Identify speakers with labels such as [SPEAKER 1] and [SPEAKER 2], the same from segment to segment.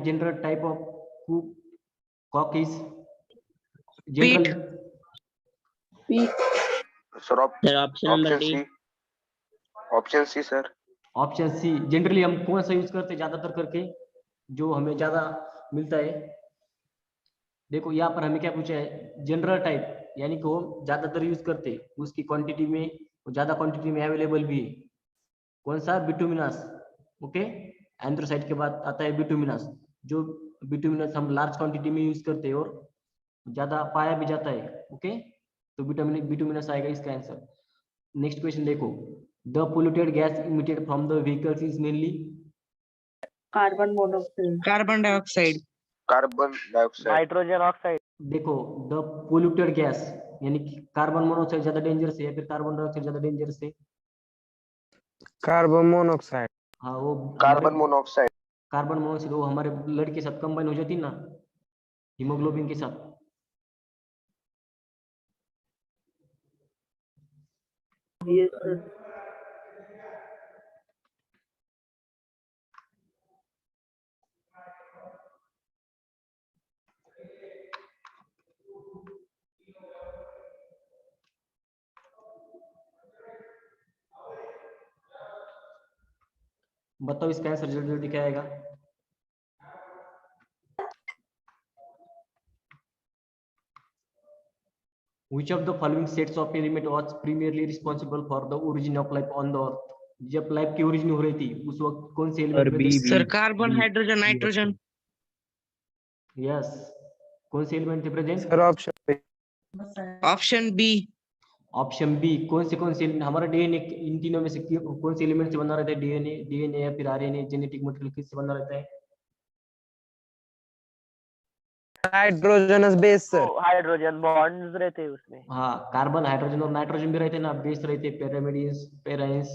[SPEAKER 1] general type of cock is
[SPEAKER 2] Peat.
[SPEAKER 1] general.
[SPEAKER 3] Sir,
[SPEAKER 2] option number D.
[SPEAKER 3] Option C sir.
[SPEAKER 1] Option C. Generally हम कौन सा use करते हैं ज्यादातर करके, जो हमें ज्यादा मिलता है? देखो यहाँ पर हमें क्या पूछा है, जनरल टाइप, यानी कि वो ज्यादातर यूज करते, उसकी क्वांटिटी में, ज्यादा क्वांटिटी में अवेलेबल भी है। कौन सा? बिटुमिनस। ओके, एंथ्रासाइट के बाद आता है बिटुमिनस। जो बिटुमिनस हम लार्ज क्वांटिटी में यूज करते हैं और ज्यादा पाया भी जाता है। ओके, तो बिटुमिनस आएगा इसका आंसर। नेक्स्ट क्वेश्चन देखो, the polluted gas emitted from the vehicles is mainly
[SPEAKER 4] carbon monoxide,
[SPEAKER 2] carbon dioxide,
[SPEAKER 3] carbon dioxide,
[SPEAKER 4] nitrogen oxide.
[SPEAKER 1] देखो, द पोल्यूटेड गैस यानी कि कार्बन मोनोऑक्साइड ज्यादा डेंजरस है या फिर कार्बन डाइऑक्साइड ज्यादा डेंजरस है?
[SPEAKER 5] Carbon monoxide.
[SPEAKER 1] हाँ, वो
[SPEAKER 3] कार्बन मोनोऑक्साइड।
[SPEAKER 1] कार्बन मोनोऑक्साइड वो हमारे ब्लड के साथ कंबाइन हो जाती है ना, हीमोग्लोबिन के साथ।
[SPEAKER 4] Yes sir.
[SPEAKER 1] बताओ इसका आंसर जल्दी जल्दी क्या आएगा? Which of the following sets of element was primarily responsible for the origin of life on the earth? जब लाइफ की ओरिजिन हो रही थी उस वक्त कौन से element?
[SPEAKER 2] Sir carbon, hydrogen, nitrogen.
[SPEAKER 1] Yes, कौन से एलिमेंट थे present?
[SPEAKER 5] Sir option
[SPEAKER 2] option B.
[SPEAKER 1] Option B. कौन से एलिमेंट? हमारा डीएनए इन तीनों में से कौन से एलिमेंट से बना रहता है? डीएनए या फिर आरएनए, जेनेटिक मटेरियल किससे बना रहता है?
[SPEAKER 5] हाइड्रोजनस बेस सर।
[SPEAKER 4] हाइड्रोजन बॉन्ड्स रहते हैं उसमें।
[SPEAKER 1] हाँ, कार्बन, हाइड्रोजन और नाइट्रोजन भी रहते हैं ना, बेस रहते, पैरामिडियंस, पैराइंस,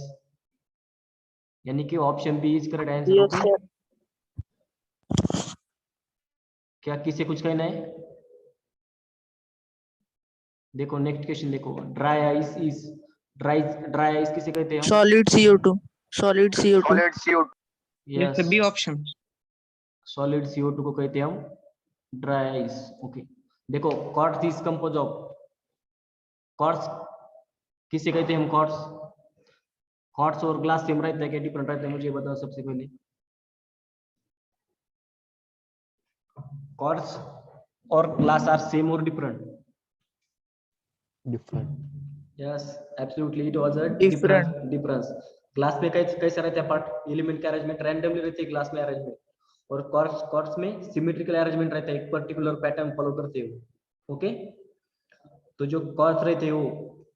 [SPEAKER 1] यानी कि option B is correct answer.
[SPEAKER 4] Yes
[SPEAKER 1] okay,
[SPEAKER 4] sir.
[SPEAKER 1] क्या किसी कुछ कहना है? देखो नेक्स्ट क्वेश्चन देखो, dry ice is dry ice किसे कहते हैं हम?
[SPEAKER 4] Solid CO2, solid CO2।
[SPEAKER 3] Solid CO2।
[SPEAKER 1] Yes,
[SPEAKER 2] B option.
[SPEAKER 1] Solid CO2 को कहते हैं हम ड्राई आइस। ओके, देखो quartz is compose of, quartz किसे कहते हैं हम? क्वार्ट्ज और ग्लास सेम रहता है क्या डिफरेंट रहता है? मुझे बताओ सबसे पहले। क्वार्ट्ज और ग्लास आर सेम और different? Yes, absolutely it was a difference. Glass में कैसा रहता है पार्ट एलिमेंट का अरेंजमेंट? रैंडमली रहती है ग्लास में अरेंजमेंट, और क्वार्ट्ज में सिमेट्रिकल अरेंजमेंट रहता है, एक पर्टिकुलर पैटर्न फॉलो करते हो। ओके, तो जो क्वार्ट्ज रहते हैं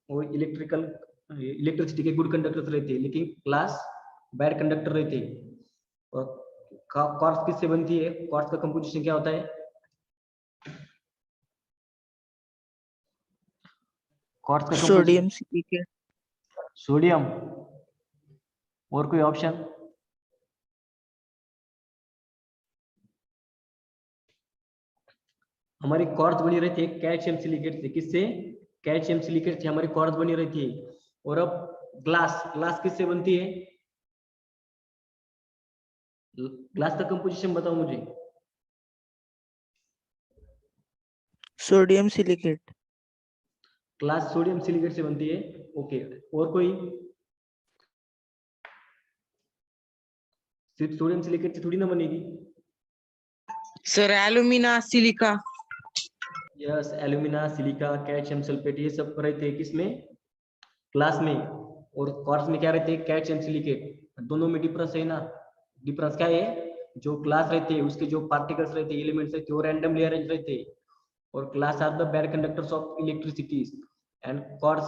[SPEAKER 1] वो इलेक्ट्रिसिटी के गुड कंडक्टर्स रहते हैं, लेकिन ग्लास बैड कंडक्टर रहते हैं। और क्वार्ट्ज किससे बनती है? क्वार्ट्ज का कंपोजिशन क्या होता है? क्वार्ट्ज का
[SPEAKER 4] सोडियम सिलिकेट।
[SPEAKER 1] सोडियम। और कोई ऑप्शन? हमारी क्वार्ट्ज बनी रहती है कैल्शियम सिलिकेट से। किससे? कैल्शियम सिलिकेट से हमारी क्वार्ट्ज बनी रहती है। और अब ग्लास किससे बनती है? ग्लास का कंपोजिशन बताओ मुझे।
[SPEAKER 4] Sodium silicate.
[SPEAKER 1] Glass sodium silicate से बनती है। ओके, और कोई? सिर्फ सोडियम सिलिकेट से थोड़ी ना बनेगी।
[SPEAKER 2] Sir alumina, silica.
[SPEAKER 1] Yes, alumina, silica, calcium sulphate, ये सब रहते हैं किसमें? ग्लास में। और क्वार्ट्ज में क्या रहते हैं? Calcium silicate. दोनों में डिफरेंस है ना। डिफरेंस क्या है? जो ग्लास रहते हैं उसके जो पार्टिकल्स रहते हैं, एलिमेंट्स रहते हैं, वो रैंडमली अरेंज रहते हैं, और glass are the bad conductors of electricity, and quartz,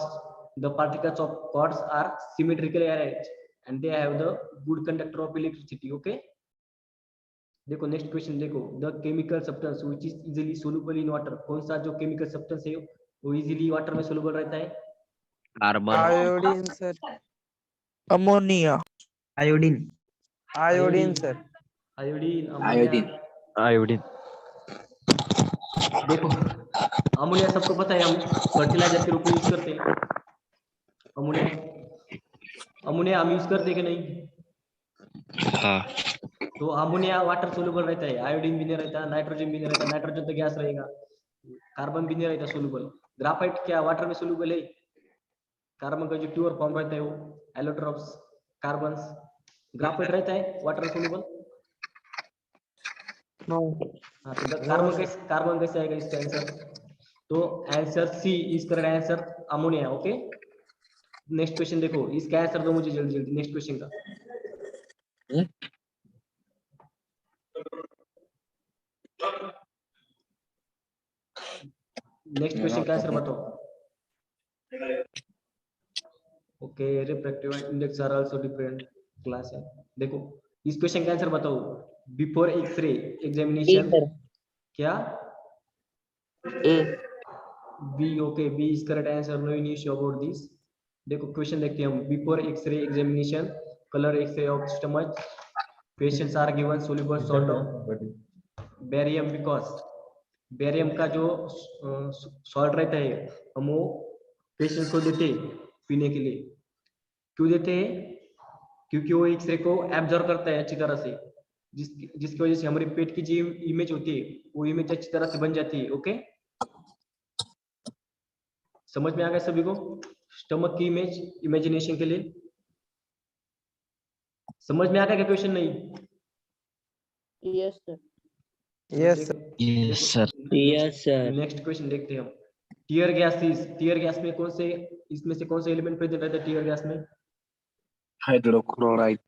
[SPEAKER 1] the particles of quartz are symmetrically arranged and they have the good conductor of electricity. Okay, देखो नेक्स्ट क्वेश्चन देखो, the chemical substance which is easily soluble in water. कौन सा जो chemical substance है वो easily water में soluble रहता है?
[SPEAKER 2] Carbon,
[SPEAKER 5] iodine sir.
[SPEAKER 4] Ammonia.
[SPEAKER 2] Iodine,
[SPEAKER 5] iodine sir.
[SPEAKER 1] Iodine, ammonia.
[SPEAKER 2] Iodine.
[SPEAKER 1] देखो अमोनिया सबको पता है, हम फर्टिलाइजर के रूप में यूज करते हैं। अमोनिया हम यूज करते हैं कि नहीं?
[SPEAKER 2] हाँ।
[SPEAKER 1] तो अमोनिया वाटर सोल्यूबल रहता है, आयोडीन भी नहीं रहता, नाइट्रोजन भी नहीं रहता, नाइट्रोजन तो गैस रहेगा, कार्बन भी नहीं रहता सोल्यूबल। ग्राफाइट क्या वाटर में सोल्यूबल है? कार्बन का जो प्योर फॉर्म रहता है वो एलोट्रॉप्स कार्बन। ग्राफाइट रहता है वाटर सोल्यूबल?
[SPEAKER 4] No.
[SPEAKER 1] हाँ, तो
[SPEAKER 5] No,
[SPEAKER 1] कार्बन कैसे आएगा इसका आंसर? तो answer C is correct answer, ammonia. Okay, next question देखो, इसका आंसर दो मुझे जल्दी जल्दी नेक्स्ट क्वेश्चन का। नेक्स्ट क्वेश्चन का आंसर बताओ। Okay, refractive index are also different class है। देखो इस क्वेश्चन का आंसर बताओ, बिफोर एक्सरे एग्जामिनेशन क्या?
[SPEAKER 4] A.
[SPEAKER 1] B. Okay, B is correct answer, no issue about this. देखो क्वेश्चन देखते हैं हम, before x ray examination colour x ray of stomach patients are given soluble salt of barium, because barium का जो salt रहता है हम वो पेशेंट्स को देते हैं पीने के लिए। क्यों देते हैं? क्योंकि वो एक्सरे को एब्जॉर्ब करता है अच्छी तरह से, जिसकी वजह से हमारे पेट की जो इमेज होती है वो इमेज अच्छी तरह से बन जाती है। ओके, समझ में आ गया सभी को? स्टमक की इमेज इमेजिनेशन के लिए समझ में आ गया क्या क्वेश्चन? नहीं?
[SPEAKER 4] Yes, sir.
[SPEAKER 5] yes, sir.
[SPEAKER 2] Yes sir.
[SPEAKER 4] Yes, sir.
[SPEAKER 1] Next question देखते हैं हम। टीयर गैस, टीयर गैस में कौन से, इसमें से कौन से एलिमेंट प्रेजेंट रहता है टीयर गैस में?
[SPEAKER 3] Hydrochloride.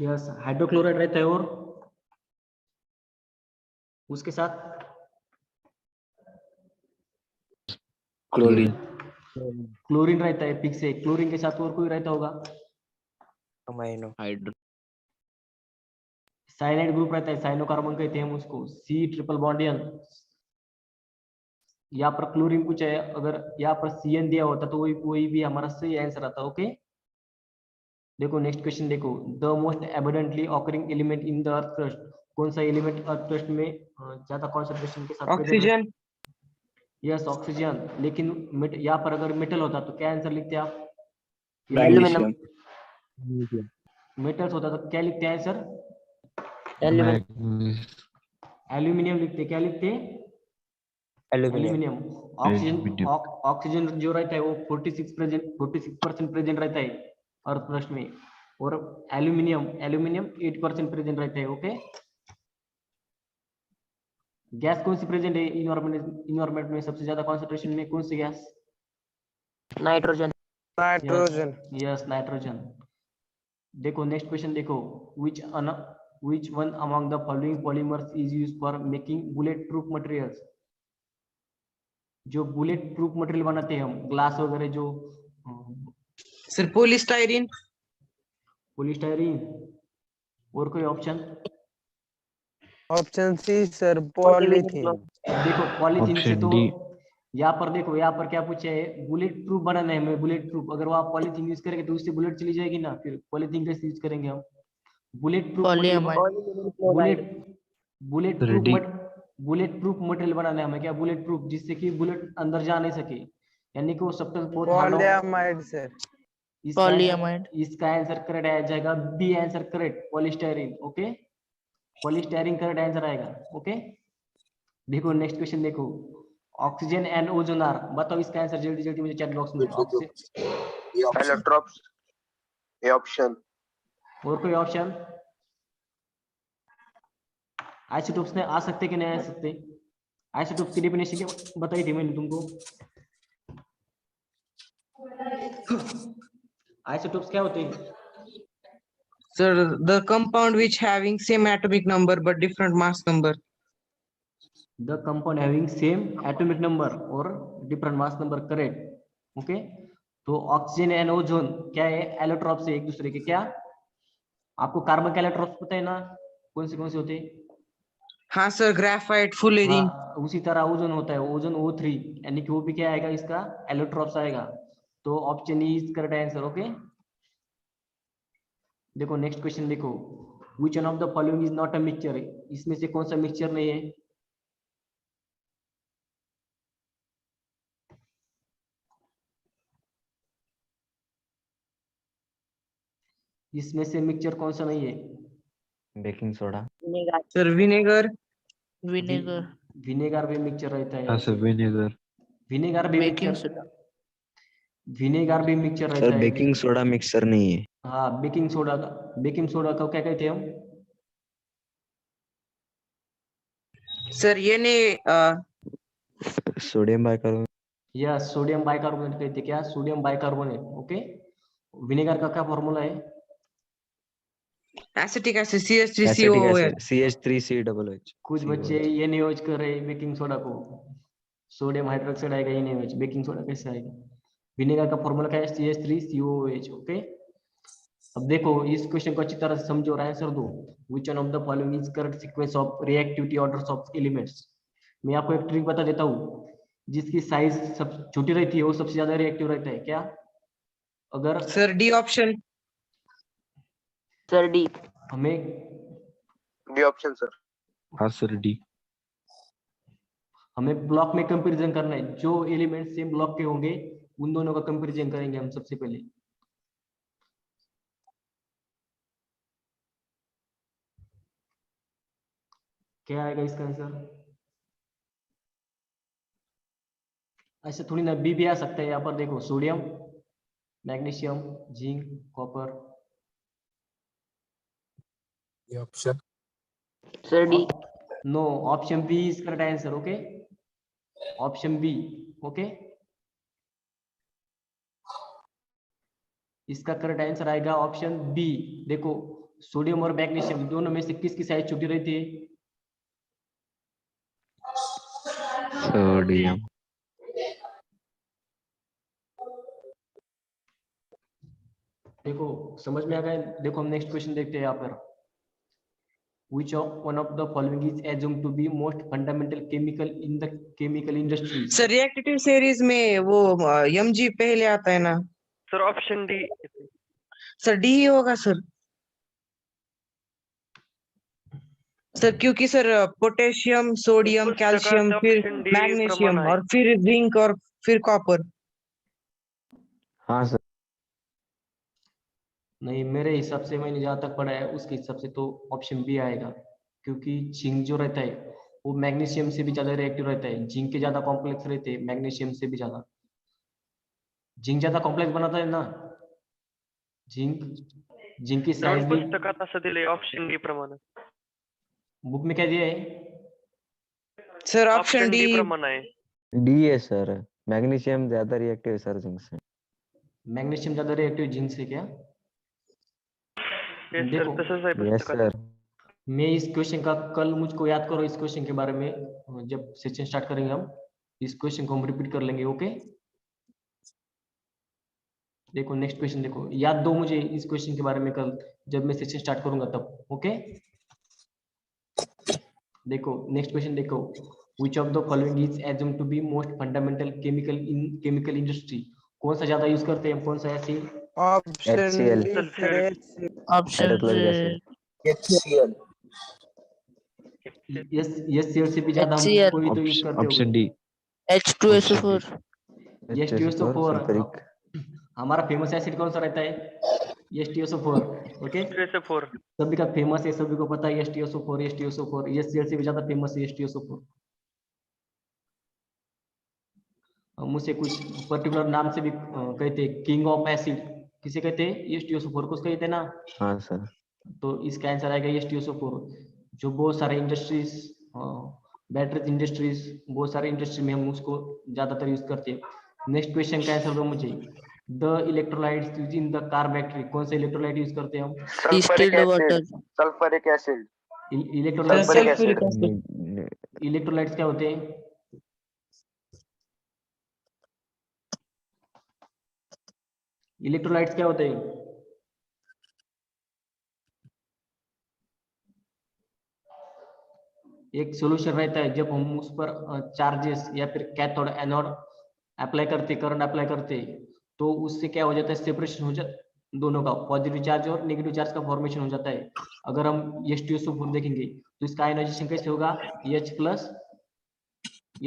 [SPEAKER 1] यस, हाइड्रोक्लोराइड रहता है, और उसके साथ
[SPEAKER 3] Chlorine.
[SPEAKER 1] क्लोरीन रहता है। फिक्स है, क्लोरीन के साथ और कोई रहता होगा?
[SPEAKER 2] अमाइनो हाइड्रो
[SPEAKER 1] साइनाइड ग्रुप रहता है, साइनोकार्बन कहते हैं हम उसको, सी ट्रिपल बॉन्डियन। यहाँ पर क्लोरीन पूछा है, अगर यहाँ पर CN दिया होता तो वही भी हमारा सही आंसर आता। ओके, देखो नेक्स्ट क्वेश्चन देखो, the most abundantly occurring element in the earth crust, कौन सा एलिमेंट अर्थ क्रस्ट में ज्यादा कॉन्सेंट्रेशन के साथ present है?
[SPEAKER 5] Oxygen.
[SPEAKER 1] Yes, oxygen. लेकिन यहाँ पर अगर मेटल होता तो क्या आंसर लिखते आप?
[SPEAKER 3] Magnesium.
[SPEAKER 1] मेटल्स होता तो क्या लिखते हैं आंसर?
[SPEAKER 2] मैग्नीशियम
[SPEAKER 1] एल्यूमिनियम लिखते। क्या लिखते? एल्यूमिनियम। ऑक्सीजन, ऑक्सीजन जो रहता है वो 46% प्रेजेंट रहता है अर्थ क्रस्ट में, और एल्यूमिनियम 8% प्रेजेंट रहता है। ओके, गैस कौन सी प्रेजेंट है इन्वायरमेंट में सबसे ज्यादा कॉन्सेंट्रेशन में? कौन सी gas?
[SPEAKER 4] Nitrogen.
[SPEAKER 5] Nitrogen.
[SPEAKER 1] Yes, nitrogen. देखो नेक्स्ट क्वेश्चन देखो, which one among the following polymers is used for making bullet proof materials? जो बुलेट प्रूफ मटेरियल बनाते हैं हम, ग्लास वगैरह, जो
[SPEAKER 2] सर पॉलीस्टाइरीन
[SPEAKER 1] पॉलीस्टायरीन। और कोई option?
[SPEAKER 5] Option C, sir. Polythene.
[SPEAKER 1] देखो पॉलीथीन से
[SPEAKER 2] ऑप्शन
[SPEAKER 1] तो,
[SPEAKER 2] डी
[SPEAKER 1] यहाँ पर देखो, यहाँ पर क्या पूछा है? बुलेट प्रूफ बनाना है हमें, बुलेट प्रूफ। अगर वो आप पॉलीथीन यूज करेंगे तो उससे बुलेट चली जाएगी ना, फिर पॉलीथीन कैसे यूज करेंगे हम? Bullet proof
[SPEAKER 4] Polyamide.
[SPEAKER 1] Bullet bullet
[SPEAKER 2] sir
[SPEAKER 1] proof
[SPEAKER 2] D
[SPEAKER 1] bullet proof material बनाना है हमें, क्या बुलेट प्रूफ, जिससे कि बुलेट अंदर जा नहीं सके, यानी कि वो सब तक बहुत हार्ड हो।
[SPEAKER 5] Polyamide, sir.
[SPEAKER 4] Polyamide.
[SPEAKER 1] इसका आंसर करेक्ट आ जाएगा, B answer correct, polystyrene. Okay, polystyrene correct answer आएगा। ओके, देखो नेक्स्ट क्वेश्चन देखो, ऑक्सीजन एंड ओजोन आर, बताओ इसका आंसर जल्दी जल्दी मुझे चैट बॉक्स में। Oxygen
[SPEAKER 3] Allotropes. A option.
[SPEAKER 1] और कोई ऑप्शन? आइसोटोप्स में आ सकते कि नहीं आ सकते? आइसोटोप्स की डेफिनेशन क्या बताई थी मैंने तुमको? आइसोटोप्स क्या होते हैं?
[SPEAKER 2] Sir the compound which having same atomic number but different mass number.
[SPEAKER 1] The compound having same atomic number और different mass number, correct. Okay, तो ऑक्सीजन एंड ओजोन क्या है? एलोट्रॉप्स है एक दूसरे के। क्या आपको कार्बन के एलोट्रॉप्स पता है ना, कौन से होते हैं?
[SPEAKER 2] हाँ सर, ग्रेफाइट, फुलेरिन।
[SPEAKER 1] हाँ, उसी तरह ओजोन होता है, ओजोन O3, यानी कि वो भी क्या आएगा? इसका एलोट्रॉप्स आएगा। तो option E is correct answer. Okay, देखो नेक्स्ट क्वेश्चन देखो, which one of the following is not a mixture? इसमें से कौन सा मिक्सचर नहीं है? इसमें से मिक्सचर कौन सा नहीं है?
[SPEAKER 6] Baking soda.
[SPEAKER 4] Vinegar
[SPEAKER 2] sir vinegar,
[SPEAKER 4] vinegar
[SPEAKER 1] vinegar भी मिक्सचर रहता है।
[SPEAKER 6] हाँ सर विनेगर।
[SPEAKER 1] विनेगर भी
[SPEAKER 4] बेकिंग
[SPEAKER 1] मिक्सचर,
[SPEAKER 4] सोडा
[SPEAKER 1] विनेगर भी मिक्सचर
[SPEAKER 6] सर
[SPEAKER 1] रहता है।
[SPEAKER 6] बेकिंग सोडा मिक्सर नहीं है।
[SPEAKER 1] हाँ, बेकिंग सोडा को क्या कहते हैं हम?
[SPEAKER 2] सर ये नहीं
[SPEAKER 6] सोडियम बाइकार्बोनेट।
[SPEAKER 1] या सोडियम बाइकार्बोनेट कहते हैं। क्या? Sodium bicarbonate. ओके। विनेगर का क्या फॉर्मूला है?
[SPEAKER 2] Acetic acid CH3COOH।
[SPEAKER 6] Acetic acid CH3COOH।
[SPEAKER 1] कुछ बच्चे ये नहीं यूज कर रहे बेकिंग सोडा को, सोडियम हाइड्रोक्साइड आएगा, ये नहीं यूज, बेकिंग सोडा कैसे आएगा? विनेगर का फॉर्मूला क्या है? CH3COOH। ओके। अब देखो इस क्वेश्चन को अच्छी तरह से समझो और आंसर दो। Which one of the following is correct sequence of reactivity orders of elements. मैं आपको एक ट्रिक बता देता हूँ, जिसकी साइज सब छोटी रहती है वो सबसे ज्यादा रिएक्टिव रहता है। क्या? अगर
[SPEAKER 2] sir D option.
[SPEAKER 4] Sir D
[SPEAKER 1] हमें
[SPEAKER 3] डी ऑप्शन सर।
[SPEAKER 6] हाँ सर डी।
[SPEAKER 1] हमें ब्लॉक में कंपैरिजन करना है, जो एलिमेंट सेम ब्लॉक के होंगे उन दोनों का कंपैरिजन करेंगे हम सबसे पहले। क्या आएगा इसका आंसर? ऐसे थोड़ी ना बी भी आ सकता है यहाँ पर। देखो sodium, magnesium, zinc, copper.
[SPEAKER 7] Option
[SPEAKER 4] sir D
[SPEAKER 1] no, option B is correct answer. Okay, option B. Okay, इसका करेक्ट आंसर आएगा ऑप्शन बी। देखो सोडियम और मैग्नीशियम दोनों में से किसकी साइज छोटी रहती है?
[SPEAKER 6] सोडियम।
[SPEAKER 1] देखो समझ में आ गया? देखो हम नेक्स्ट क्वेश्चन देखते हैं यहाँ पर। Which of one of the following is assumed to be most fundamental chemical in the chemical industry?
[SPEAKER 2] Sir reactive series में वो mg पहले आता है ना?
[SPEAKER 8] Sir option D.
[SPEAKER 2] Sir D ही होगा सर। सर क्योंकि सर पोटेशियम, सोडियम,
[SPEAKER 8] कुछ प्रकार से
[SPEAKER 2] कैल्शियम, फिर
[SPEAKER 8] option D
[SPEAKER 2] मैग्नीशियम
[SPEAKER 8] प्रमाण है।
[SPEAKER 2] और फिर जिंक और फिर कॉपर।
[SPEAKER 6] हाँ सर।
[SPEAKER 1] नहीं, मेरे हिसाब से मैंने जहाँ तक पढ़ा है उसके हिसाब से तो ऑप्शन बी आएगा, क्योंकि जिंक जो रहता है वो मैग्नीशियम से भी ज्यादा रिएक्टिव रहता है। जिंक के ज्यादा कॉम्प्लेक्स रहते हैं मैग्नीशियम से भी ज्यादा। जिंक ज्यादा कॉम्प्लेक्स बनाता है ना जिंक। जिंक की साइज भी
[SPEAKER 8] पुस्तकात असं दिले ऑप्शन डी प्रमाण।
[SPEAKER 1] बुक में क्या दिया है?
[SPEAKER 2] सर ऑप्शन डी
[SPEAKER 8] प्रमाण है।
[SPEAKER 6] डी है सर। मैग्नीशियम ज्यादा रिएक्टिव है सर जिंक से।
[SPEAKER 1] मैग्नीशियम ज्यादा रिएक्टिव जिंक से? क्या?
[SPEAKER 8] यस सर,
[SPEAKER 1] देखो
[SPEAKER 8] तसंच आहे
[SPEAKER 6] यस
[SPEAKER 8] पुस्तकात।
[SPEAKER 6] सर।
[SPEAKER 1] मैं इस क्वेश्चन का कल, मुझको याद करो इस क्वेश्चन के बारे में, जब सेशन स्टार्ट करेंगे हम इस क्वेश्चन को हम रिपीट कर लेंगे। ओके, देखो नेक्स्ट क्वेश्चन देखो, याद दो मुझे इस क्वेश्चन के बारे में कल जब मैं सेशन स्टार्ट करूंगा तब। ओके, देखो नेक्स्ट क्वेश्चन देखो। Which of the following is assumed to be most fundamental chemical in chemical industry? कौन सा ज्यादा यूज करते हैं हम? कौन सा ऐसे?
[SPEAKER 5] Option
[SPEAKER 6] HCl।
[SPEAKER 5] D
[SPEAKER 8] sulphuric.
[SPEAKER 4] Option
[SPEAKER 6] hydrochloric acid.
[SPEAKER 3] HCl।
[SPEAKER 1] Yes cell से भी ज्यादा हम
[SPEAKER 4] HCl।
[SPEAKER 1] कोई तो यूज करते
[SPEAKER 6] ऑप्शन
[SPEAKER 1] हो।
[SPEAKER 6] डी।
[SPEAKER 4] H2SO4
[SPEAKER 1] H2SO4।
[SPEAKER 6] सल्फ्यूरिक।
[SPEAKER 1] हमारा फेमस एसिड कौन सा रहता है? H2SO4। Okay,
[SPEAKER 8] H2SO4।
[SPEAKER 1] सभी का फेमस है, सभी को पता है H2SO4। H2SO4 यस सेल से भी ज्यादा फेमस है H2SO4। मुझसे कुछ पर्टिकुलर नाम से भी कहते हैं किंग ऑफ एसिड, किसे कहते हैं? H2SO4 को कहते हैं ना।
[SPEAKER 6] हाँ सर।
[SPEAKER 1] तो इसका आंसर आएगा H2SO4। जो बहुत सारे इंडस्ट्रीज, बैटरी इंडस्ट्रीज, बहुत सारे इंडस्ट्री में हम उसको ज्यादातर यूज करते हैं। नेक्स्ट क्वेश्चन का आंसर दो मुझे। The electrolytes use in the car battery, कौन से इलेक्ट्रोलाइट यूज करते हैं हम?
[SPEAKER 3] Sulphuric
[SPEAKER 4] distilled water
[SPEAKER 3] acid. Sulphuric acid.
[SPEAKER 1] Electrolytes
[SPEAKER 3] sulphuric
[SPEAKER 2] sulphuric acid.
[SPEAKER 1] Electrolytes क्या होते हैं? इलेक्ट्रोलाइट्स क्या होते हैं? एक सॉल्यूशन रहता है, जब हम उस पर चार्जेस या फिर कैथोड एनोड अप्लाई करते, करंट अप्लाई करते, तो उससे क्या हो जाता है? सेपरेशन हो जाता दोनों का, पॉजिटिव चार्ज और नेगेटिव चार्ज का फॉर्मेशन हो जाता है। अगर हम H2SO4 देखेंगे तो इसका आयनाइजेशन कैसे होगा? H प्लस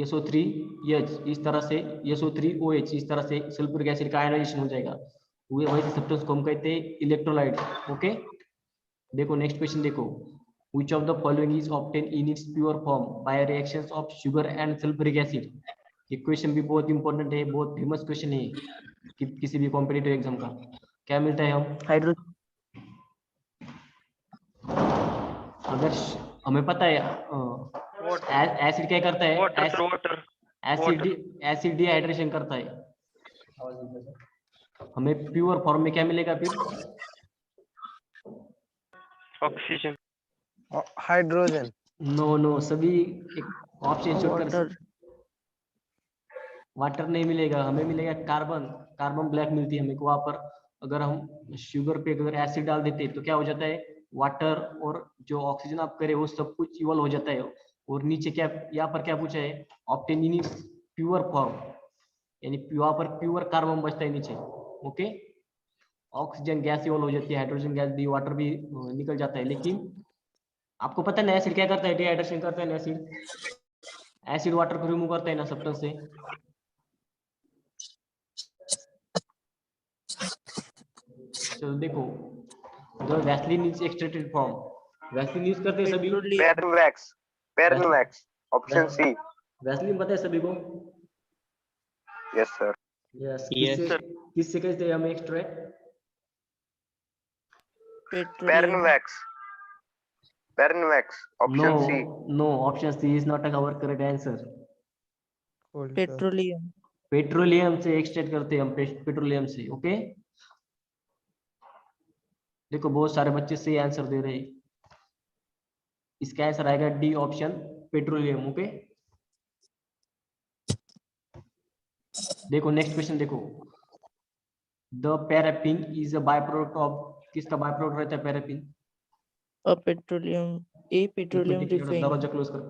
[SPEAKER 1] SO3 H, इस तरह से SO3 OH, इस तरह से सल्फ्यूरिक एसिड का आयनाइजेशन हो जाएगा। वैसे सब्सटेंस को हम कहते हैं इलेक्ट्रोलाइट। ओके, देखो नेक्स्ट क्वेश्चन देखो, which of the following is obtained in its pure form by reactions of sugar and sulfuric acid। ये क्वेश्चन भी बहुत इंपॉर्टेंट है, बहुत फेमस क्वेश्चन है कि किसी भी कॉम्पिटिटिव एग्जाम का। क्या मिलता है हम
[SPEAKER 4] हाइड्रोजन
[SPEAKER 1] अगर हमें पता है एसिड क्या करता है,
[SPEAKER 8] water sir, water
[SPEAKER 1] acid dehydration करता है। हमें प्योर फॉर्म में क्या मिलेगा फिर,
[SPEAKER 8] ऑक्सीजन।
[SPEAKER 5] हाइड्रोजन।
[SPEAKER 1] नो नो, सभी एक ऑप्शन शूट कर।
[SPEAKER 4] वाटर
[SPEAKER 1] वाटर नहीं मिलेगा, हमें मिलेगा कार्बन। कार्बन ब्लैक मिलती है हमें को वहां पर। अगर हम शुगर पे अगर एसिड डाल देते तो क्या हो जाता है, वाटर और जो ऑक्सीजन आप करे वो सब कुछ इवॉल्व हो जाता है। और नीचे क्या, यहाँ पर क्या पूछा है, ऑब्टेन इन प्योर फॉर्म, यानी यहाँ पर प्योर कार्बन बचता है नीचे। ओके, ऑक्सीजन गैस इवॉल्व हो जाती है, हाइड्रोजन गैस भी, वाटर भी निकल जाता है। लेकिन आपको पता है ना एसिड क्या करता है, डिहाइड्रेशन करता है ना एसिड वाटर को रिमूव करता है ना सब्सटेंस से। चलो देखो, the vaseline is extracted from, vaseline use करते हैं सभी।
[SPEAKER 3] Parent wax, option C।
[SPEAKER 1] Vaseline पता है सभी को।
[SPEAKER 3] Yes sir।
[SPEAKER 1] Yes,
[SPEAKER 8] Yes, sir.
[SPEAKER 1] किससे कहते हैं हम extract,
[SPEAKER 3] Parent wax, option C।
[SPEAKER 1] No, option C is not our correct answer.
[SPEAKER 4] Petroleum
[SPEAKER 1] petroleum से एक्सट्रैक्ट करते हैं हम, पेट्रोलियम से। ओके, देखो बहुत सारे बच्चे सही आंसर दे रहे हैं। इसका आंसर आएगा डी ऑप्शन, पेट्रोलियम। ओके, देखो नेक्स्ट क्वेश्चन देखो, the paraffin is a by product of, किसका बाय प्रोडक्ट रहता है पैराफिन।
[SPEAKER 4] पेट्रोलियम रिफाइन
[SPEAKER 1] दरवाजा क्लोज कर,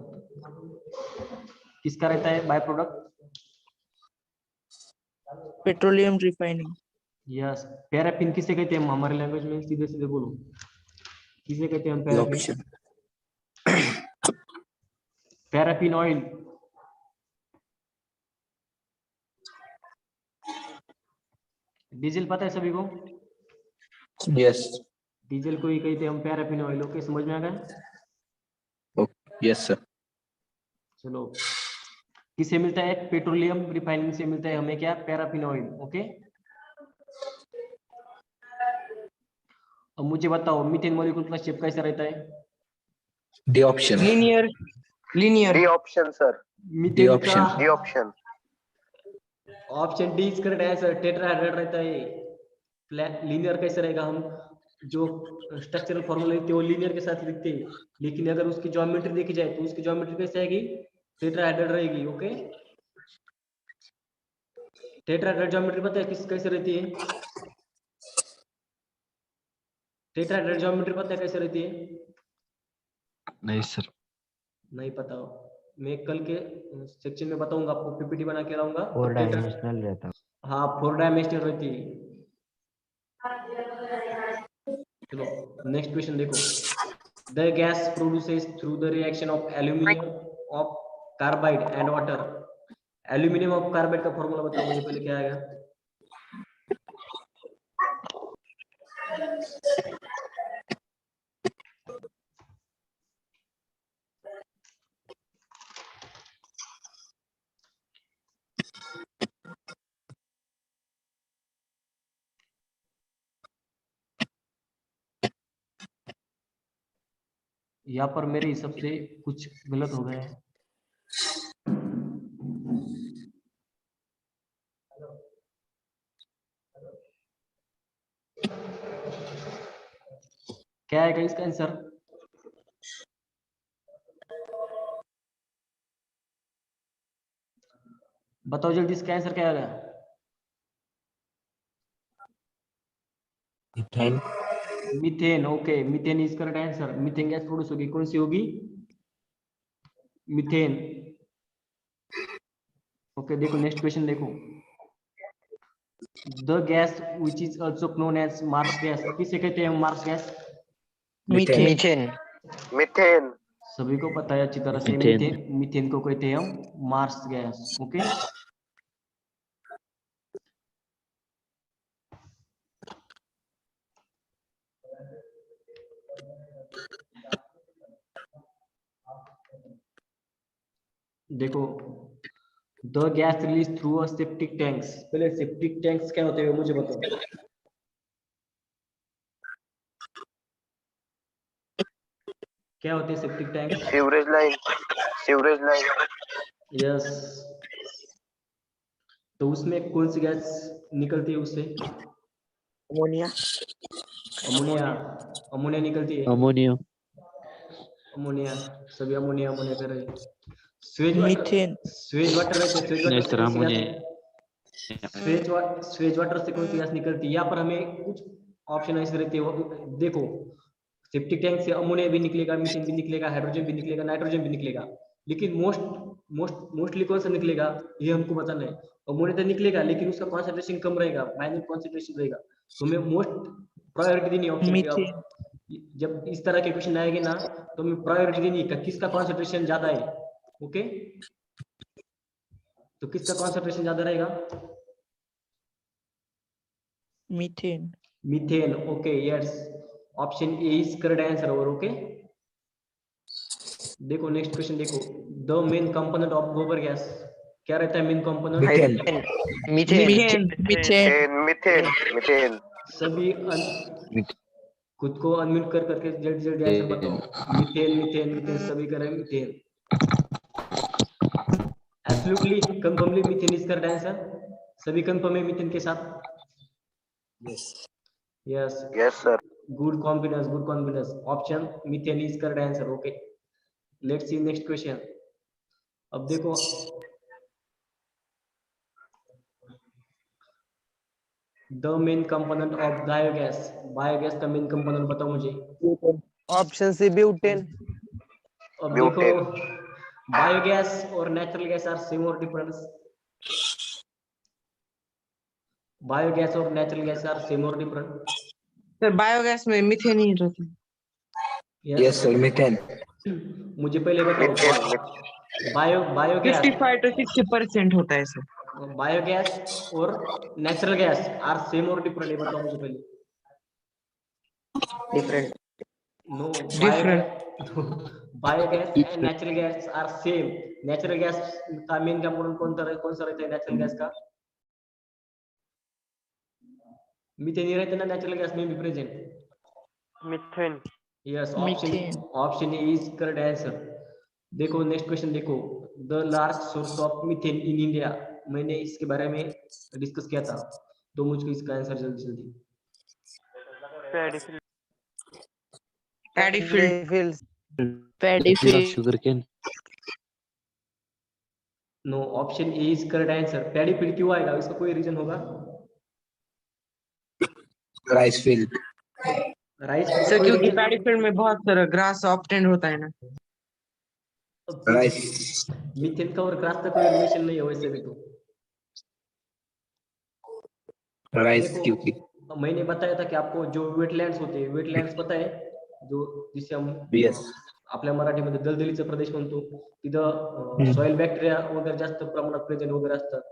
[SPEAKER 1] किसका रहता है by product,
[SPEAKER 4] petroleum refining
[SPEAKER 1] yes. Paraffin किसे कहते हैं हमारे लैंग्वेज में, सीधे सीधे बोलो, किसे कहते हैं हम पैराफिन। पैराफिन ऑयल, डीजल पता है सभी को।
[SPEAKER 7] Yes।
[SPEAKER 1] डीजल को ही कहते हैं हम पैराफिन ऑयल। ओके, समझ में आ गया।
[SPEAKER 7] Yes sir।
[SPEAKER 1] चलो, किसे मिलता है, पेट्रोलियम रिफाइनिंग से मिलता है हमें क्या, पैराफिन ऑयल। ओके, अब मुझे बताओ मीथेन मॉलिक्यूल का शेप कैसा रहता है।
[SPEAKER 7] D option।
[SPEAKER 2] linear
[SPEAKER 3] D option sir।
[SPEAKER 1] Methane
[SPEAKER 7] option।
[SPEAKER 1] का
[SPEAKER 3] D option।
[SPEAKER 1] Option D is correct answer, tetrahydride रहता है। लीनियर कैसे रहेगा, हम जो स्ट्रक्चरल फॉर्मूला लिखते हैं वो लीनियर के साथ लिखते हैं, लेकिन अगर उसकी ज्योमेट्री देखी जाए तो उसकी ज्योमेट्री कैसे आएगी, टेट्राहाइड्राइड रहेगी। ओके, टेट्राहाइड्राइड ज्योमेट्री पता है किस कैसे रहती है, टेट्राहाइड्राइड ज्योमेट्री पता है कैसे रहती है।
[SPEAKER 7] नहीं सर।
[SPEAKER 1] नहीं पता, मैं कल के सेक्शन में बताऊंगा आपको, पीपीटी बना के लाऊंगा।
[SPEAKER 6] 4 डायमेंशनल रहता है।
[SPEAKER 1] हाँ, 4 डायमेंशनल रहती है। चलो नेक्स्ट क्वेश्चन देखो, the gas produces through the reaction of aluminium of carbide and water. Aluminium of carbide का फॉर्मूला बताओ मुझे पहले, क्या आएगा। यहाँ पर मेरे हिसाब से कुछ गलत हो गया है। क्या आएगा इसका आंसर, बताओ जल्दी, इसका आंसर क्या आएगा।
[SPEAKER 7] Ethane।
[SPEAKER 1] Methane. Okay, methane is correct answer. Methane gas produce होगी, कौन सी होगी, मीथेन। ओके, देखो नेक्स्ट क्वेश्चन देखो, the gas which is also known as marsh gas, किसे कहते हैं मार्स गैस।
[SPEAKER 4] Methane
[SPEAKER 3] Methane।
[SPEAKER 1] सभी को पता है अच्छी तरह से, मीथेन को कहते हैं हम मार्स गैस। ओके, देखो, the gas release through a septic tanks, पहले सेप्टिक टैंक्स क्या होते हैं मुझे बताओ। क्या होते हैं septic tank?
[SPEAKER 3] Sewerage line, sewerage line,
[SPEAKER 1] yes. तो उसमें कौन सी गैस निकलती है उससे?
[SPEAKER 4] Ammonia.
[SPEAKER 1] अमोनिया। अमोनिया निकलती है।
[SPEAKER 7] अमोनिया।
[SPEAKER 1] अमोनिया, सभी अमोनिया अमोनिया कर रहे हैं। Suez water,
[SPEAKER 4] Methane.
[SPEAKER 1] Suez water रहते हैं, स्वेज
[SPEAKER 7] नहीं
[SPEAKER 1] वाटर से
[SPEAKER 7] सर,
[SPEAKER 1] कौन सी गैस?
[SPEAKER 7] अमोनिया।
[SPEAKER 1] स्वेज वाटर से कौन सी गैस निकलती है? यहाँ पर हमें कुछ ऑप्शन ऐसे रहते हैं, देखो सेप्टिक टैंक से अमोनिया भी निकलेगा, मीथेन भी निकलेगा, हाइड्रोजन भी निकलेगा, नाइट्रोजन भी निकलेगा, लेकिन मोस्टली कौन सा निकलेगा ये हमको बताना है। अमोनिया तो निकलेगा लेकिन उसका कॉन्सेंट्रेशन कम रहेगा, माइनर कॉन्सेंट्रेशन रहेगा, तो हमें मोस्ट प्रायोरिटी देनी है ऑप्शन पे।
[SPEAKER 4] Methane.
[SPEAKER 1] अब जब इस तरह के क्वेश्चन आएंगे ना तो हमें प्रायोरिटी देनी है किसका कॉन्सेंट्रेशन ज्यादा है। ओके, तो किसका कॉन्सेंट्रेशन ज्यादा रहेगा?
[SPEAKER 4] Methane.
[SPEAKER 1] Methane. Okay, yes, option A is correct answer. और ओके, देखो नेक्स्ट क्वेश्चन देखो, द मेन कंपोनेंट ऑफ गोबर गैस क्या रहता है? Main component
[SPEAKER 3] hydrogen,
[SPEAKER 4] Methane.
[SPEAKER 3] Methane, methane, methane,
[SPEAKER 1] सभी खुद को अनम्यूट कर करके जल्दी जल्दी आंसर बताओ। मीथेन मीथेन मीथेन सभी कर रहे हैं methane. Absolutely confirmly methane is correct answer. सभी कंफर्म है मीथेन के साथ? Yes,
[SPEAKER 3] yes sir,
[SPEAKER 1] good confidence, good confidence. Option methane is correct answer. Okay, let's see next question. अब देखो, the main component of biogas, biogas का main component बताओ मुझे।
[SPEAKER 5] Option C butane.
[SPEAKER 1] अब देखो,
[SPEAKER 3] ब्यूटेन,
[SPEAKER 1] बायोगैस और नेचुरल गैस आर सेम और difference? Biogas और नेचुरल गैस आर सेम और डिफरेंट?
[SPEAKER 2] सर बायोगैस में मीथेन ही रहता है।
[SPEAKER 7] Yes sir, methane.
[SPEAKER 1] मुझे पहले बताओ,
[SPEAKER 3] मीथेन,
[SPEAKER 1] बायोगैस
[SPEAKER 2] 55 to 60% होता है सर।
[SPEAKER 1] बायोगैस और नेचुरल गैस आर सेम और डिफरेंट, ये बताओ मुझे पहले।
[SPEAKER 3] Different,
[SPEAKER 1] no,
[SPEAKER 2] different.
[SPEAKER 1] Biogas and natural gas are same. Natural gas का मेन कंपोनेंट कौन सा रहता है नेचुरल गैस का? मीथेन ही रहता है ना नेचुरल गैस में भी present?
[SPEAKER 8] Methane,
[SPEAKER 1] yes,
[SPEAKER 4] Methane.
[SPEAKER 1] Option A is correct answer. देखो नेक्स्ट क्वेश्चन देखो, the large source of methane in India, मैंने इसके बारे में डिस्कस किया था, तो मुझको इसका आंसर जल्दी जल्दी।
[SPEAKER 8] Paddy field,
[SPEAKER 2] paddy field.
[SPEAKER 5] Field.
[SPEAKER 4] Paddy field.
[SPEAKER 7] Sugar cane.
[SPEAKER 1] No, option A is correct answer. Paddy field क्यों आएगा, इसका कोई रीजन होगा?
[SPEAKER 7] Rice field.
[SPEAKER 1] राइस
[SPEAKER 2] सर क्योंकि पैडी फील्ड में बहुत सारा ग्रास ऑब्टेंड होता है ना।
[SPEAKER 7] राइस।
[SPEAKER 1] मीथेन का और ग्रास का कोई रिलेशन नहीं है वैसे भी तो।
[SPEAKER 7] राइस
[SPEAKER 1] देखो,
[SPEAKER 7] क्योंकि
[SPEAKER 1] मैंने बताया था कि आपको जो वेटलँड्स होते हैं, वेटलँड्स पता है, जो जिसे हम
[SPEAKER 7] यस।
[SPEAKER 1] आपल्या मराठीमध्ये दलदलीचा प्रदेश म्हणतो, तिथं सॉइल बॅक्टेरिया वगैरे जास्त प्रमाणात प्रेझेंट वगैरे असतात,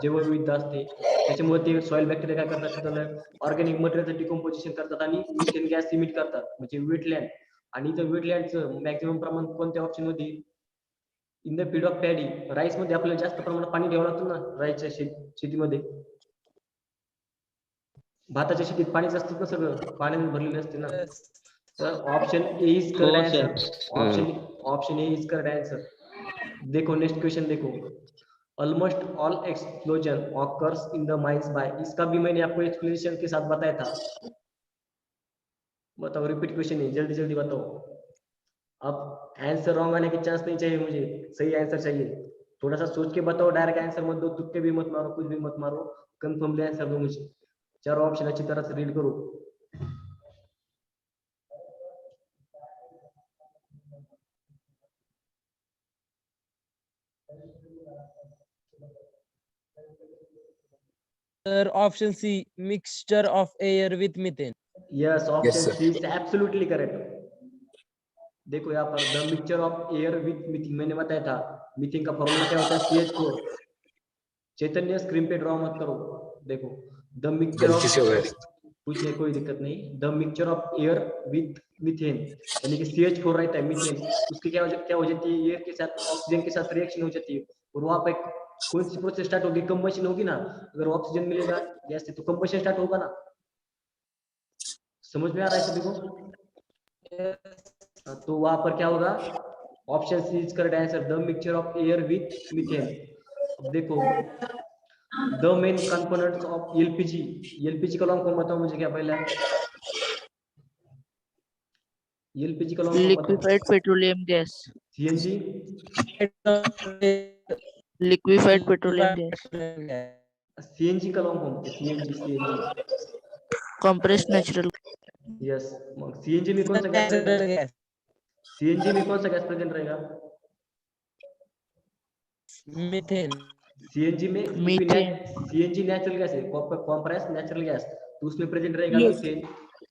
[SPEAKER 1] जैवविविधता असते, त्याच्यामुळे ते सॉइल बॅक्टेरिया काय करतात, तिथं ऑर्गॅनिक मटेरियलचं डिकम्पोजिशन करतात आणि मिथेन गॅस इमिट करतात, म्हणजे वेटलँड. आणि इथं वेटलँडचं मॅक्झिमम प्रमाण कोणत्या ऑप्शन मध्ये? In the field of paddy. Rice मध्ये आपल्याला जास्त प्रमाणात पाणी घ्यावं लागतं ना राईसच्या शेतीमध्ये. भाताच्या शेतीत पाणीच असतं ना, सगळं पाण्याने भरलेले असते ना. तर option A is correct answer. Option A is correct answer. देखो नेक्स्ट क्वेश्चन देखो, almost all explosion occurs in the mines by, इसका भी मैंने आपको एक्सप्लेनेशन के साथ बताया था। बताओ, रिपीट क्वेश्चन है, जल्दी जल्दी बताओ। अब आंसर रॉन्ग आने के चांस नहीं चाहिए मुझे, सही आंसर चाहिए। थोड़ा सा सोच के बताओ, डायरेक्ट आंसर मत दो, तुक्के भी मत मारो, कुछ भी मत मारो, कंफर्मली आंसर दो मुझे। चारों ऑप्शन अच्छी तरह से रीड करो।
[SPEAKER 9] Sir, option C, mixture of air with methane.
[SPEAKER 1] Yes, option
[SPEAKER 7] sir.
[SPEAKER 1] C is absolutely correct. देखो यहाँ पर the mixture of air with methane, मैंने बताया था मीथिंग का फॉर्मूला क्या होता है, CH4। चैतन्य स्क्रीन पे ड्रॉ मत करो। देखो, द मिक्सचर
[SPEAKER 7] गलती से हो
[SPEAKER 1] ऑफ
[SPEAKER 7] गया।
[SPEAKER 1] पूछने कोई दिक्कत नहीं। The mixture of air with methane, यानी कि CH4 रहता है मीथेन, उसकी क्या हो जाती है, एयर के साथ ऑक्सीजन के साथ रिएक्शन हो जाती है, और वहां पे कौन सी प्रोसेस स्टार्ट होगी, कंबशन होगी ना। अगर ऑक्सीजन मिलेगा गैस से तो कंबशन स्टार्ट होगा ना। समझ में आ रहा है सभी को? तो वहां पर क्या होगा, option C is correct answer, the mixture of air with methane. अब देखो, the main components of LPG, LPG का लॉन्ग फॉर्म बताओ मुझे क्या पहला, एलपीजी का लॉन्ग फॉर्म बताओ।
[SPEAKER 4] liquefied petroleum gas,
[SPEAKER 1] CNG,
[SPEAKER 4] liquefied petroleum gas,
[SPEAKER 1] CNG का long form, CNG, CNG,
[SPEAKER 4] compressed natural,
[SPEAKER 1] yes. CNG में कौन सा गैस रहेगा, सीएनजी में कौन सा गैस प्रेजेंट रहेगा,
[SPEAKER 9] मीथेन।
[SPEAKER 1] सीएनजी में
[SPEAKER 4] Methane.
[SPEAKER 1] सीएनजी नेचुरल गैस है, कंप्रेस नेचुरल गैस, तो उसमें प्रेजेंट रहेगा मीथेन।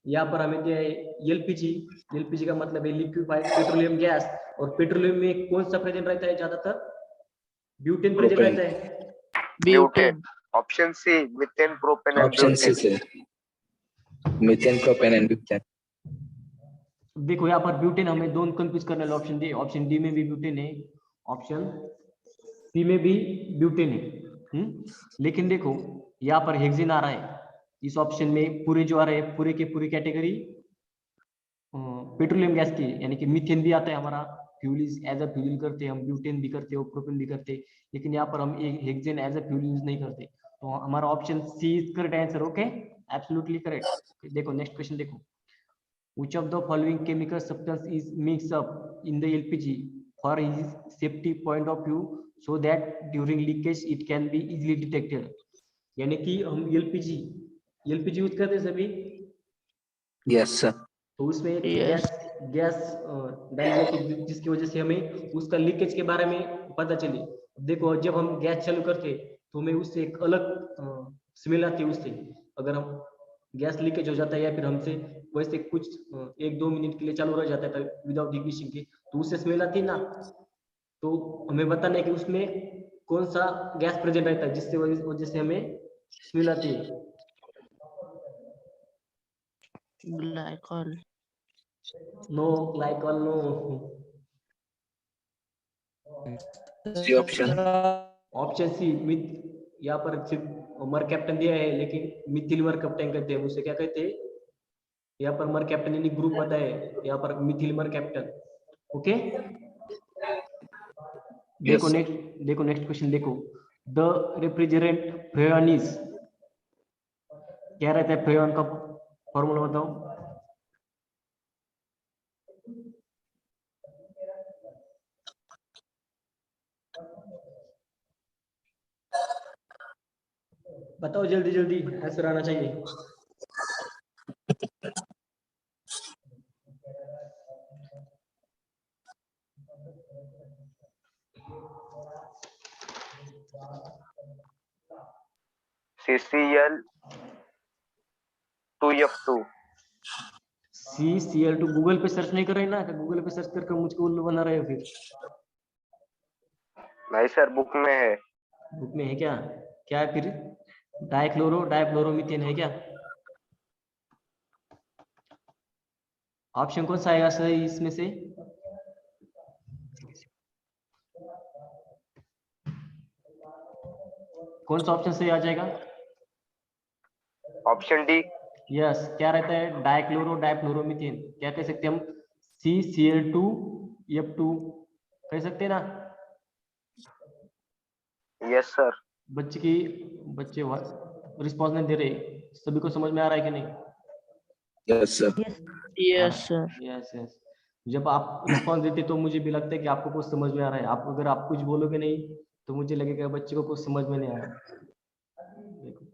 [SPEAKER 1] यहाँ पर हमें दिया है एलपीजी, एलपीजी का मतलब है लिक्विफाइड पेट्रोलियम गैस, और पेट्रोलियम में कौन सा प्रेजेंट रहता है ज्यादातर, ब्यूटेन प्रेजेंट
[SPEAKER 3] Propane.
[SPEAKER 1] रहता है।
[SPEAKER 4] butane,
[SPEAKER 3] option C methane, propane and
[SPEAKER 7] Option C,
[SPEAKER 3] butane.
[SPEAKER 7] sir. Methane, propane, and butane.
[SPEAKER 1] देखो यहाँ पर ब्यूटेन हमें दोनों कंफ्यूज करने वाले ऑप्शन डी, ऑप्शन डी में भी ब्यूटेन है, ऑप्शन सी में भी ब्यूटेन है। लेकिन देखो यहाँ पर हेक्सेन आ रहा है इस ऑप्शन में, पूरे जो आ रहे हैं पूरे के पूरी कैटेगरी पेट्रोलियम गैस की, यानी कि मीथेन भी आता है हमारा, फ्यूल एज अ फ्यूल करते हैं हम, ब्यूटेन भी करते हैं, प्रोपेन भी करते हैं, लेकिन यहाँ पर हम एक hexane as a fuel use नहीं करते। तो हमारा option C is correct answer. Okay, absolutely correct. देखो नेक्स्ट क्वेश्चन देखो, which of the following chemical substance is mixed up in the LPG for his safety point of view so that during leakage it can be easily detected। यानी कि हम LPG use करते हैं सभी,
[SPEAKER 7] Yes, sir.
[SPEAKER 1] तो उसमें एक
[SPEAKER 4] Yes.
[SPEAKER 1] Gas डाली जाती है जिसकी वजह से हमें उसका लीकेज के बारे में पता चले। देखो जब हम गैस चालू करते तो हमें उससे एक अलग स्मेल आती है उससे, अगर हम गैस लीकेज हो जाता है या फिर हमसे वैसे कुछ 1-2 मिनट के लिए चालू रह जाता है विदाउट इग्निशन के, तो उससे स्मेल आती है ना, तो हमें बताना है कि उसमें कौन सा गैस प्रेजेंट रहता है जिससे वजह से हमें स्मेल आती है।
[SPEAKER 4] glycol,
[SPEAKER 1] no glycol, no.
[SPEAKER 7] C option.
[SPEAKER 1] Option C मिथ, यहाँ पर सिर्फ मर कैप्टन दिया है लेकिन मिथिल मर कैप्टन कहते हैं, उसे क्या कहते हैं, यहाँ पर मर कैप्टन यानी ग्रुप बताए, यहाँ पर मिथिल मर कैप्टन। ओके, देखो
[SPEAKER 7] Yes.
[SPEAKER 1] नेक्स्ट क्वेश्चन देखो, द रेफ्रिजरेंट फ्रेयन इज, क्या रहता है फ्रेयन का फॉर्मूला बताओ। बताओ जल्दी जल्दी, आंसर आना चाहिए।
[SPEAKER 3] CCl 2F2।
[SPEAKER 1] CCl2 गूगल पे सर्च नहीं कर रहे ना, गूगल पे सर्च करके मुझको उल्लू बना रहे हो फिर।
[SPEAKER 3] नहीं सर, बुक में है।
[SPEAKER 1] बुक में है क्या, क्या है फिर, डाइफ्लोरोमीथेन है क्या, ऑप्शन कौन सा आएगा सही इसमें से, कौन सा ऑप्शन सही आ जाएगा।
[SPEAKER 3] Option D.
[SPEAKER 1] यस, क्या रहता है, डाइफ्लोरोमीथेन, क्या कह सकते हैं हम, CCl2F2 कह सकते हैं ना।
[SPEAKER 3] Yes sir.
[SPEAKER 1] बच्चे रिस्पॉन्स नहीं दे रहे, सभी को समझ में आ रहा है कि नहीं।
[SPEAKER 7] Yes, sir.
[SPEAKER 4] yes sir,
[SPEAKER 1] yes yes, जब आप रिस्पॉन्स देते तो मुझे भी लगता है कि आपको कुछ समझ में आ रहा है, आप अगर आप कुछ बोलोगे नहीं तो मुझे लगेगा बच्चे को कुछ समझ में नहीं आया। देखो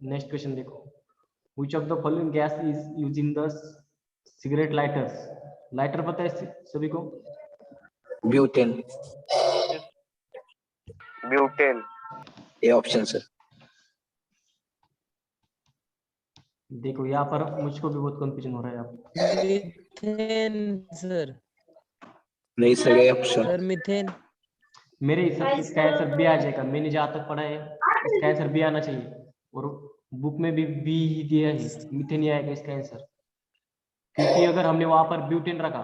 [SPEAKER 1] नेक्स्ट क्वेश्चन देखो, which of the following gas is used in the cigarette lighters। Lighter पता है सभी को,
[SPEAKER 7] Butane.
[SPEAKER 3] Butane.
[SPEAKER 7] A option, sir.
[SPEAKER 1] देखो यहाँ पर मुझको भी बहुत कंफ्यूजन हो रहा है आप,
[SPEAKER 9] मीथेन सर,
[SPEAKER 7] नहीं sir, A option.
[SPEAKER 9] Sir methane.
[SPEAKER 1] मेरे हिसाब से इसका आंसर बी आ जाएगा, मैंने जहाँ तक पढ़ा है इसका आंसर बी आना चाहिए, और बुक में भी बी ही दिया है, मीथेन ही आएगा इसका आंसर, क्योंकि अगर हमने वहां पर ब्यूटेन रखा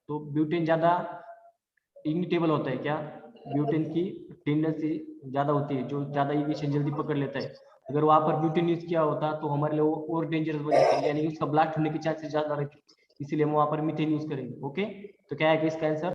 [SPEAKER 1] तो ब्यूटेन ज्यादा इग्निटेबल होता है क्या, ब्यूटेन की टेंडेंसी ज्यादा होती है, जो ज्यादा इग्निशन जल्दी पकड़ लेता है। अगर वहां पर ब्यूटेन यूज किया होता तो हमारे लिए वो और डेंजरस बन जाता है, यानी कि उसका ब्लास्ट होने के चांसेस ज्यादा रहते, इसीलिए हम वहां पर मीथेन यूज करेंगे। ओके, तो क्या है कि इसका आंसर